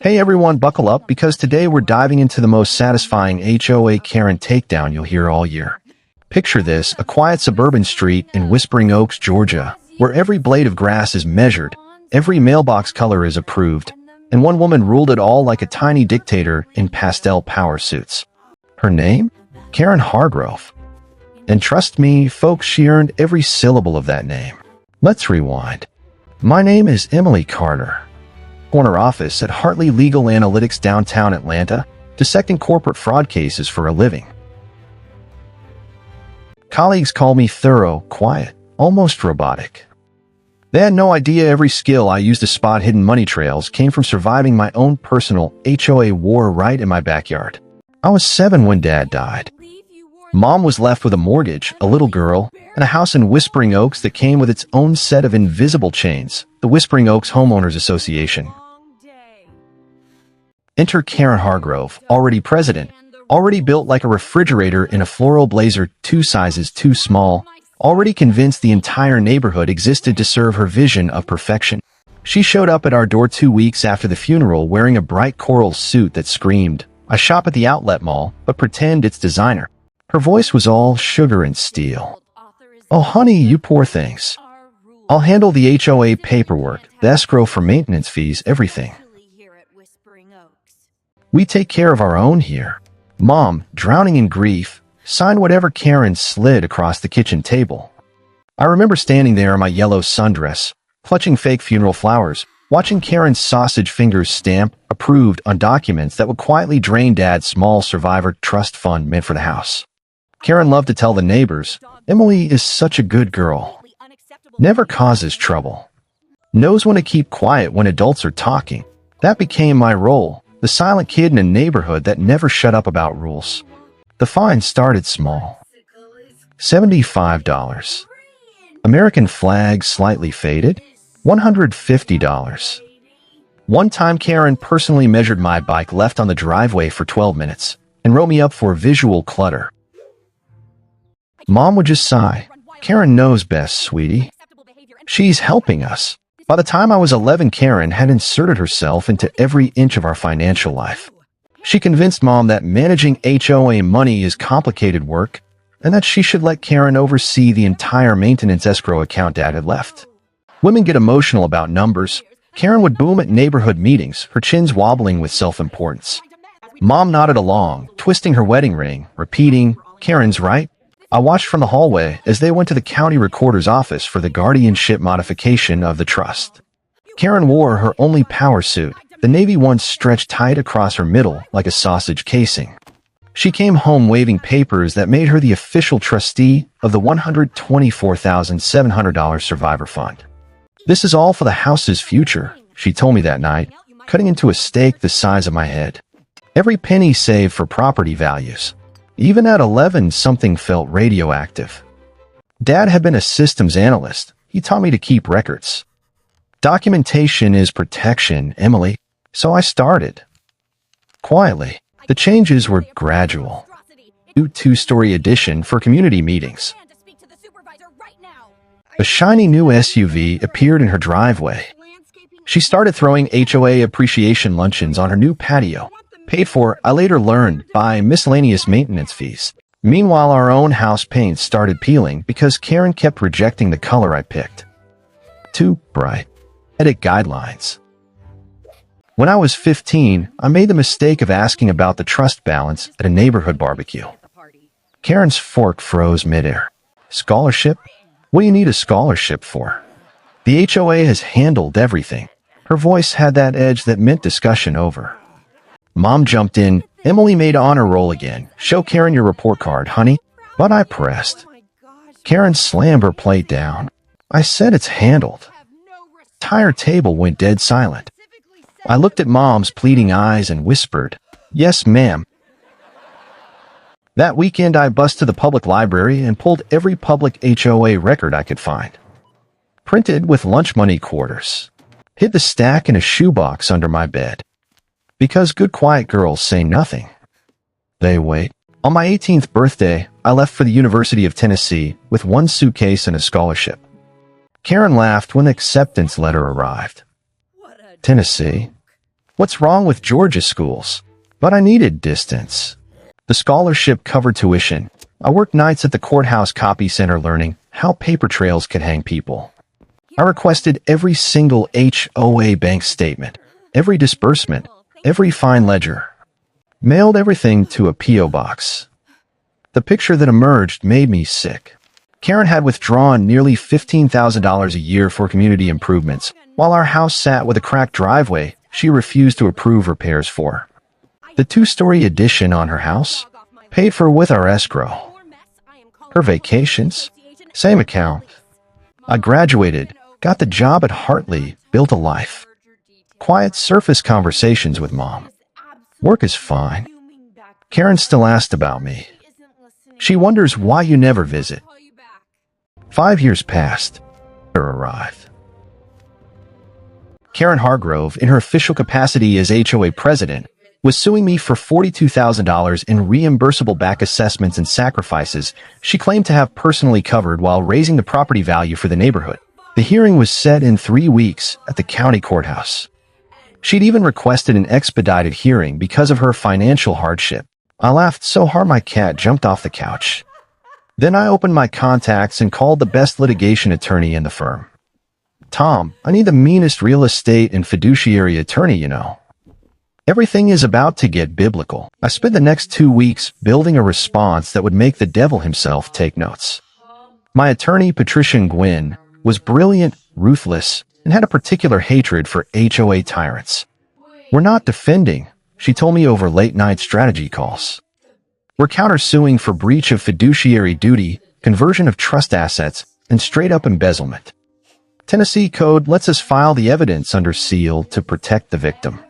Hey everyone, buckle up because today we're diving into the most satisfying HOA Karen takedown you'll hear all year. Picture this, a quiet suburban street in Whispering Oaks, Georgia, where every blade of grass is measured, every mailbox color is approved, and one woman ruled it all like a tiny dictator in pastel power suits. Her name? Karen Hargrove. And trust me, folks, she earned every syllable of that name. Let's rewind. My name is Emily Carter. Corner office at Hartley Legal Analytics downtown Atlanta, dissecting corporate fraud cases for a living. Colleagues call me thorough, quiet, almost robotic. They had no idea every skill I used to spot hidden money trails came from surviving my own personal HOA war right in my backyard. I was 7 when Dad died. Mom was left with a mortgage, a little girl, and a house in Whispering Oaks that came with its own set of invisible chains, the Whispering Oaks Homeowners Association. Enter Karen Hargrove, already president, already built like a refrigerator in a floral blazer 2 sizes too small, already convinced the entire neighborhood existed to serve her vision of perfection. She showed up at our door 2 weeks after the funeral wearing a bright coral suit that screamed, "I shop at the outlet mall, but pretend it's designer." Her voice was all sugar and steel. "Oh honey, you poor things. I'll handle the HOA paperwork, the escrow for maintenance fees, everything. We take care of our own here." Mom, drowning in grief, signed whatever Karen slid across the kitchen table. I remember standing there in my yellow sundress, clutching fake funeral flowers, watching Karen's sausage fingers stamp approved on documents that would quietly drain Dad's small survivor trust fund meant for the house. Karen loved to tell the neighbors, "Emily is such a good girl. Never causes trouble. Knows when to keep quiet when adults are talking." That became my role, the silent kid in a neighborhood that never shut up about rules. The fine started small. $75. American flag slightly faded. $150. One time Karen personally measured my bike left on the driveway for 12 minutes and wrote me up for visual clutter. Mom would just sigh. "Karen knows best, sweetie. She's helping us." By the time I was 11, Karen had inserted herself into every inch of our financial life. She convinced Mom that managing HOA money is complicated work and that she should let Karen oversee the entire maintenance escrow account Dad had left. Women get emotional about numbers. Karen would boom at neighborhood meetings, her chins wobbling with self-importance. Mom nodded along, twisting her wedding ring, repeating, "Karen's right." I watched from the hallway as they went to the county recorder's office for the guardianship modification of the trust. Karen wore her only power suit, the navy one stretched tight across her middle like a sausage casing. She came home waving papers that made her the official trustee of the $124,700 survivor fund. "This is all for the house's future," she told me that night, cutting into a steak the size of my head. Every penny saved for property values. Even at 11, something felt radioactive. Dad had been a systems analyst. He taught me to keep records. Documentation is protection, Emily. So I started. Quietly. The changes were gradual. New 2-story addition for community meetings. A shiny new SUV appeared in her driveway. She started throwing HOA appreciation luncheons on her new patio. Paid for, I later learned, by miscellaneous maintenance fees. Meanwhile, our own house paint started peeling because Karen kept rejecting the color I picked. Too bright. Edit guidelines. When I was 15, I made the mistake of asking about the trust balance at a neighborhood barbecue. Karen's fork froze midair. "Scholarship? What do you need a scholarship for? The HOA has handled everything." Her voice had that edge that meant discussion over. Mom jumped in. "Emily made honor roll again. Show Karen your report card, honey." But I pressed. Karen slammed her plate down. "I said it's handled." The entire table went dead silent. I looked at Mom's pleading eyes and whispered, "Yes, ma'am." That weekend I bussed to the public library and pulled every public HOA record I could find. Printed with lunch money quarters. Hid the stack in a shoebox under my bed. Because good quiet girls say nothing. They wait. On my 18th birthday, I left for the University of Tennessee with 1 suitcase and a scholarship. Karen laughed when the acceptance letter arrived. "Tennessee? What's wrong with Georgia schools? But I needed distance. The scholarship covered tuition. I worked nights at the courthouse copy center learning how paper trails could hang people. I requested every single HOA bank statement, every disbursement, every fine ledger. Mailed everything to a P.O. box. The picture that emerged made me sick. Karen had withdrawn nearly $15,000 a year for community improvements, while our house sat with a cracked driveway she refused to approve repairs for. The two-story addition on her house? Paid for with our escrow. Her vacations? Same account. I graduated, got the job at Hartley, built a life. Quiet surface conversations with Mom. Work is fine. Karen still asked about me. She wonders why you never visit. 5 years passed. Her arrived. Karen Hargrove, in her official capacity as HOA president, was suing me for $42,000 in reimbursable back assessments and sacrifices she claimed to have personally covered while raising the property value for the neighborhood. The hearing was set in 3 weeks at the county courthouse. She'd even requested an expedited hearing because of her financial hardship. I laughed so hard my cat jumped off the couch. Then I opened my contacts and called the best litigation attorney in the firm. Tom, I need the meanest real estate and fiduciary attorney you know. Everything is about to get biblical. I spent the next 2 weeks building a response that would make the devil himself take notes. My attorney, Patricia Nguyen, was brilliant, ruthless, and had a particular hatred for HOA tyrants. We're not defending, she told me over late-night strategy calls. We're countersuing for breach of fiduciary duty, conversion of trust assets, and straight-up embezzlement. Tennessee Code lets us file the evidence under seal to protect the victim.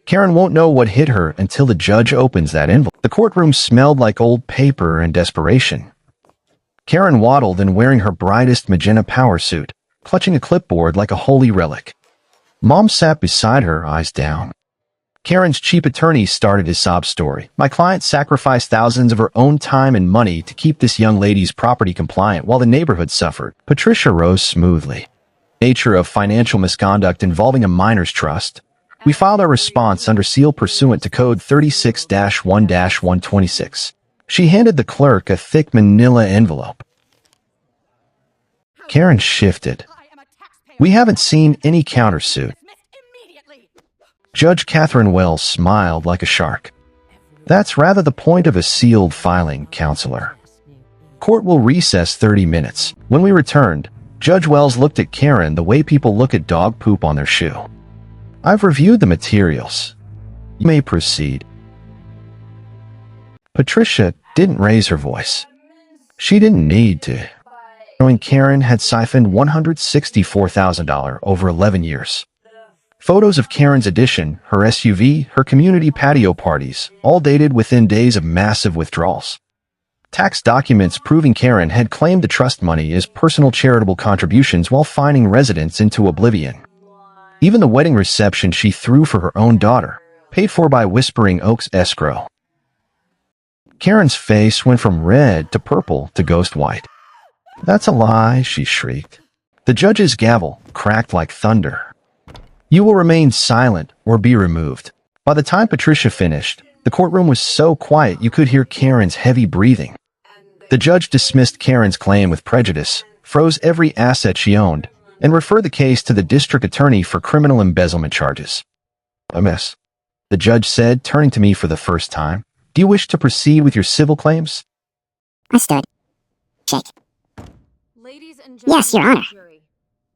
Karen won't know what hit her until the judge opens that envelope. The courtroom smelled like old paper and desperation. Karen waddled in wearing her brightest magenta power suit, clutching a clipboard like a holy relic. Mom sat beside her, eyes down. Karen's chief attorney started his sob story. My client sacrificed thousands of her own time and money to keep this young lady's property compliant while the neighborhood suffered. Patricia rose smoothly. Nature of financial misconduct involving a minor's trust. We filed our response under seal pursuant to Code 36-1-126. She handed the clerk a thick manila envelope. Karen shifted. We haven't seen any countersuit. Judge Catherine Wells smiled like a shark. That's rather the point of a sealed filing, counselor. Court will recess 30 minutes. When we returned, Judge Wells looked at Karen the way people look at dog poop on their shoe. I've reviewed the materials. You may proceed. Patricia didn't raise her voice. She didn't need to, knowing Karen had siphoned $164,000 over 11 years. Photos of Karen's addition, her SUV, her community patio parties, all dated within days of massive withdrawals. Tax documents proving Karen had claimed the trust money as personal charitable contributions while fining residents into oblivion. Even the wedding reception she threw for her own daughter, paid for by Whispering Oaks escrow. Karen's face went from red to purple to ghost white. That's a lie, she shrieked. The judge's gavel cracked like thunder. You will remain silent or be removed. By the time Patricia finished, the courtroom was so quiet you could hear Karen's heavy breathing. The judge dismissed Karen's claim with prejudice, froze every asset she owned, and referred the case to the district attorney for criminal embezzlement charges. Miss, the judge said, turning to me for the first time. Do you wish to proceed with your civil claims? I stood. Shake. Ladies and Yes, Your Honor. jury,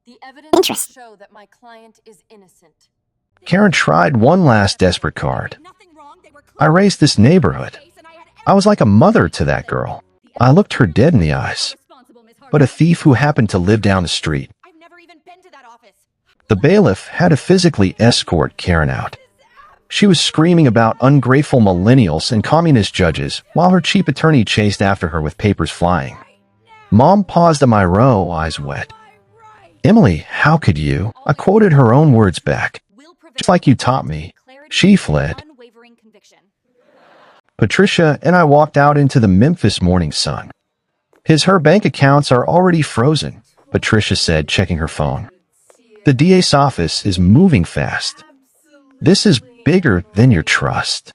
the evidence Interest. show that my client is innocent. Karen tried one last desperate card. I raised this neighborhood. I was like a mother to that girl. I looked her dead in the eyes. But a thief who happened to live down the street. The bailiff had to physically escort Karen out. She was screaming about ungrateful millennials and communist judges while her chief attorney chased after her with papers flying. Mom paused at my row, eyes wet. Emily, how could you? I quoted her own words back. Just like you taught me. She fled. Patricia and I walked out into the Memphis morning sun. Her bank accounts are already frozen, Patricia said, checking her phone. The DA's office is moving fast. This is bigger than your trust.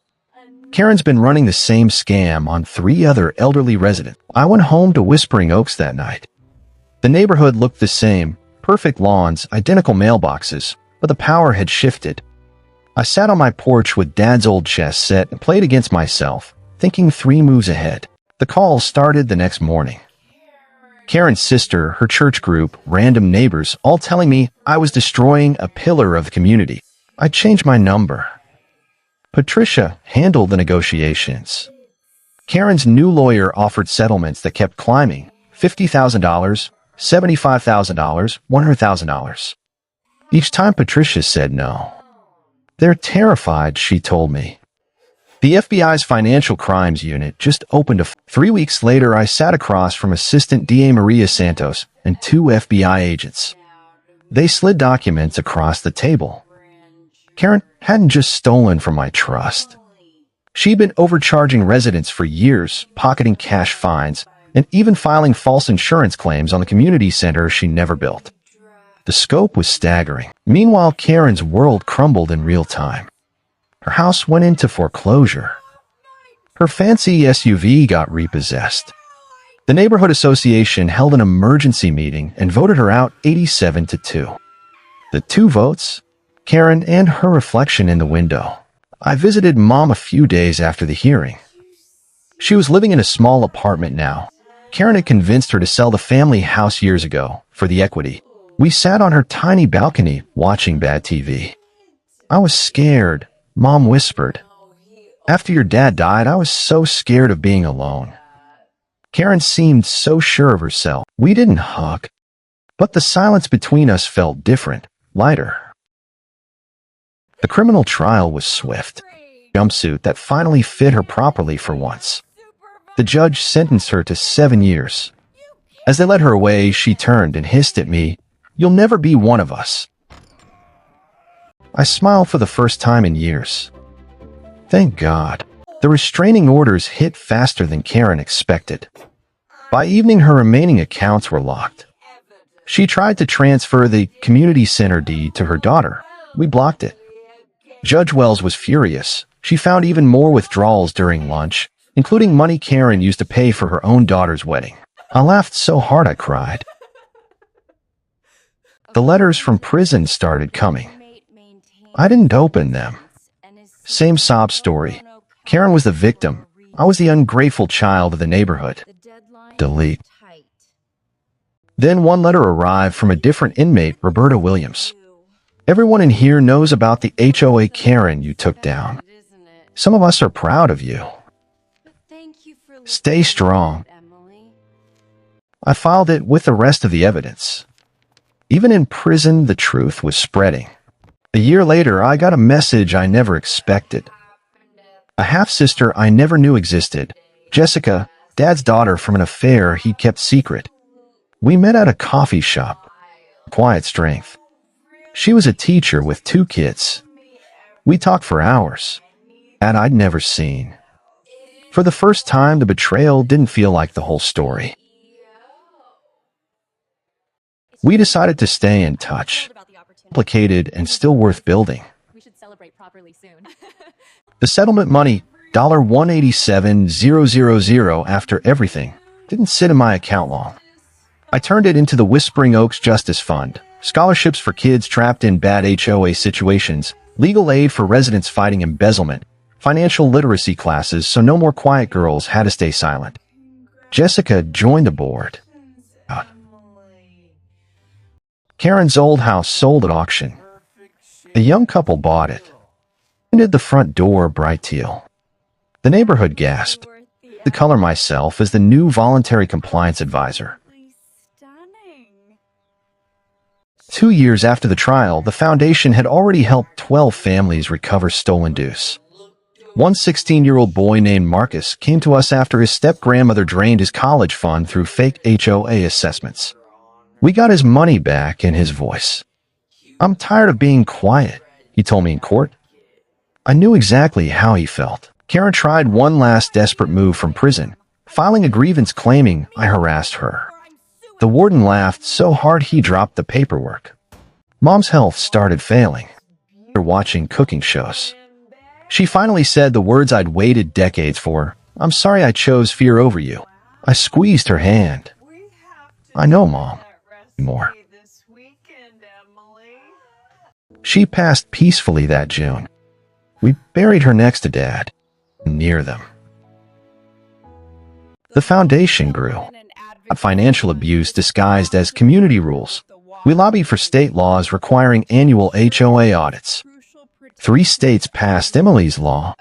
Karen's been running the same scam on 3 other elderly residents. I went home to Whispering Oaks that night. The neighborhood looked the same, perfect lawns, identical mailboxes, but the power had shifted. I sat on my porch with Dad's old chess set and played against myself, thinking 3 moves ahead. The calls started the next morning. Karen's sister, her church group, random neighbors, all telling me I was destroying a pillar of the community. I changed my number. Patricia handled the negotiations. Karen's new lawyer offered settlements that kept climbing: $50,000, $75,000, $100,000. Each time Patricia said no. They're terrified, she told me. The FBI's Financial Crimes Unit just opened a 3 weeks later, I sat across from Assistant DA Maria Santos and 2 FBI agents. They slid documents across the table. Karen hadn't just stolen from my trust. She'd been overcharging residents for years, pocketing cash fines, and even filing false insurance claims on the community center she never built. The scope was staggering. Meanwhile, Karen's world crumbled in real time. Her house went into foreclosure. Her fancy SUV got repossessed. The neighborhood association held an emergency meeting and voted her out 87-2. The 2 votes? Karen and her reflection in the window. I visited Mom a few days after the hearing. She was living in a small apartment now. Karen had convinced her to sell the family house years ago for the equity. We sat on her tiny balcony watching bad TV. I was scared, Mom whispered. After your dad died, I was so scared of being alone. Karen seemed so sure of herself. We didn't hug, but the silence between us felt different, lighter. The criminal trial was swift. Jumpsuit that finally fit her properly for once. The judge sentenced her to 7 years. As they led her away, she turned and hissed at me, "You'll never be one of us." I smiled for the first time in years. Thank God. The restraining orders hit faster than Karen expected. By evening, her remaining accounts were locked. She tried to transfer the community center deed to her daughter. We blocked it. Judge Wells was furious. She found even more withdrawals during lunch, including money Karen used to pay for her own daughter's wedding. I laughed so hard I cried. The letters from prison started coming. I didn't open them. Same sob story. Karen was the victim. I was the ungrateful child of the neighborhood. Delete. Then one letter arrived from a different inmate, Roberta Williams. "Everyone in here knows about the HOA Karen you took down. Some of us are proud of you. Stay strong." I filed it with the rest of the evidence. Even in prison, the truth was spreading. A year later, I got a message I never expected. A half-sister I never knew existed, Jessica, Dad's daughter from an affair he kept secret. We met at a coffee shop. Quiet strength. She was a teacher with 2 kids. We talked for hours. That I'd never seen. For the first time, the betrayal didn't feel like the whole story. We decided to stay in touch. Complicated and still worth building. We should celebrate properly soon. The settlement money, $187,000 after everything, didn't sit in my account long. I turned it into the Whispering Oaks Justice Fund, scholarships for kids trapped in bad HOA situations, legal aid for residents fighting embezzlement, financial literacy classes so no more quiet girls had to stay silent. Jessica joined the board. Karen's old house sold at auction. A young couple bought it. Painted the front door bright teal. The neighborhood gasped. The color myself as the new voluntary compliance advisor. 2 years after the trial, the foundation had already helped 12 families recover stolen dues. One 16-year-old boy named Marcus came to us after his step-grandmother drained his college fund through fake HOA assessments. We got his money back in his voice. "I'm tired of being quiet," he told me in court. I knew exactly how he felt. Karen tried one last desperate move from prison, filing a grievance claiming I harassed her. The warden laughed so hard he dropped the paperwork. Mom's health started failing. watching cooking shows. She finally said the words I'd waited decades for. "I'm sorry I chose fear over you." I squeezed her hand. "I know, Mom." More. She passed peacefully that June. We buried her next to Dad, near them. The foundation grew. Financial abuse disguised as community rules. We lobbied for state laws requiring annual HOA audits. 3 states passed Emily's law.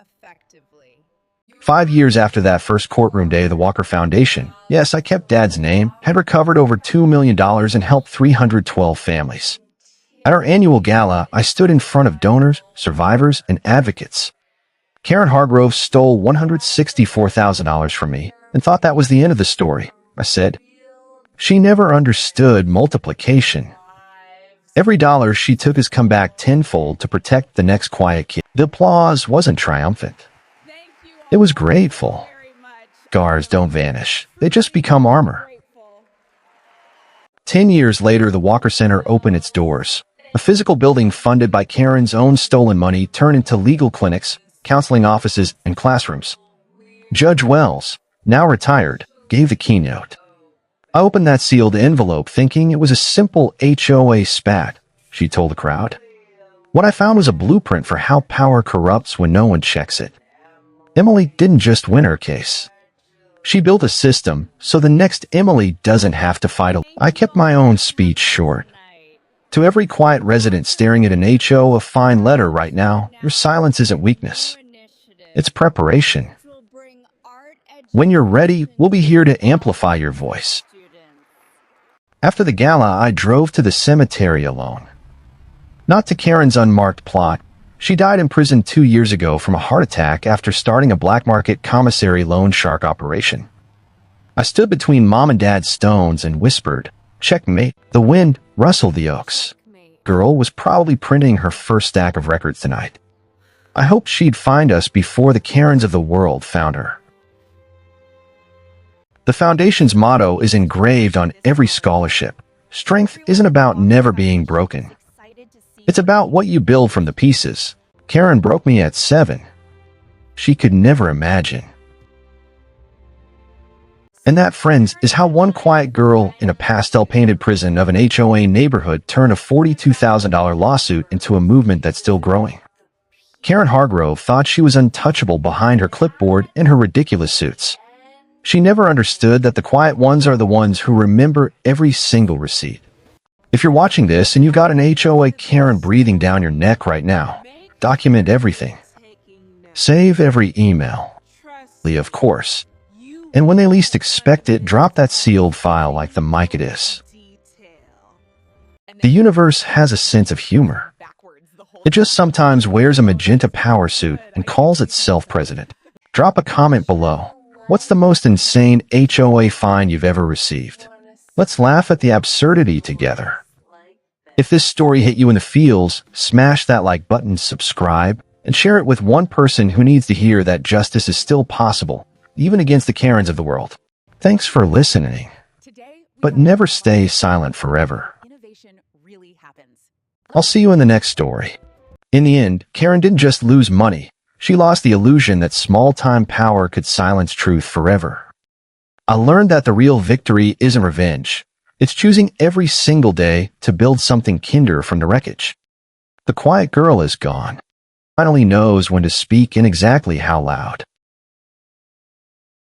5 years after that first courtroom day of the Walker Foundation, yes, I kept Dad's name, had recovered over $2 million and helped 312 families. At our annual gala, I stood in front of donors, survivors, and advocates. Karen Hargrove stole $164,000 from me and thought that was the end of the story, I said. She never understood multiplication. Every dollar she took has come back tenfold to protect the next quiet kid. The applause wasn't triumphant. It was grateful. Scars don't vanish. They just become armor. 10 years later, the Walker Center opened its doors. A physical building funded by Karen's own stolen money turned into legal clinics, counseling offices, and classrooms. Judge Wells, now retired, gave the keynote. I opened that sealed envelope thinking it was a simple HOA spat, she told the crowd. What I found was a blueprint for how power corrupts when no one checks it. Emily didn't just win her case. She built a system so the next Emily doesn't have to fight alone. I kept my own speech short. To every quiet resident staring at an HOA fine letter right now, your silence isn't weakness. It's preparation. When you're ready, we'll be here to amplify your voice. After the gala, I drove to the cemetery alone. Not to Karen's unmarked plot. She died in prison 2 years ago from a heart attack after starting a black market commissary loan shark operation. I stood between Mom and Dad's stones and whispered, "Checkmate." The wind rustled the oaks. Girl was probably printing her first stack of records tonight. I hoped she'd find us before the Karens of the world found her. The Foundation's motto is engraved on every scholarship. Strength isn't about never being broken. It's about what you build from the pieces. Karen broke me at 7. She could never imagine. And that, friends, is how one quiet girl in a pastel-painted prison of an HOA neighborhood turned a $42,000 lawsuit into a movement that's still growing. Karen Hargrove thought she was untouchable behind her clipboard and her ridiculous suits. She never understood that the quiet ones are the ones who remember every single receipt. If you're watching this and you've got an HOA Karen breathing down your neck right now, document everything. Save every email. Of course. And when they least expect it, drop that sealed file like the mic it is. The universe has a sense of humor. It just sometimes wears a magenta power suit and calls itself president. Drop a comment below. What's the most insane HOA fine you've ever received? Let's laugh at the absurdity together. If this story hit you in the feels, smash that like button, subscribe, and share it with one person who needs to hear that justice is still possible, even against the Karens of the world. Thanks for listening. But never stay silent forever. I'll see you in the next story. In the end, Karen didn't just lose money. She lost the illusion that small-time power could silence truth forever. I learned that the real victory isn't revenge. It's choosing every single day to build something kinder from the wreckage. The quiet girl is gone. Finally knows when to speak and exactly how loud.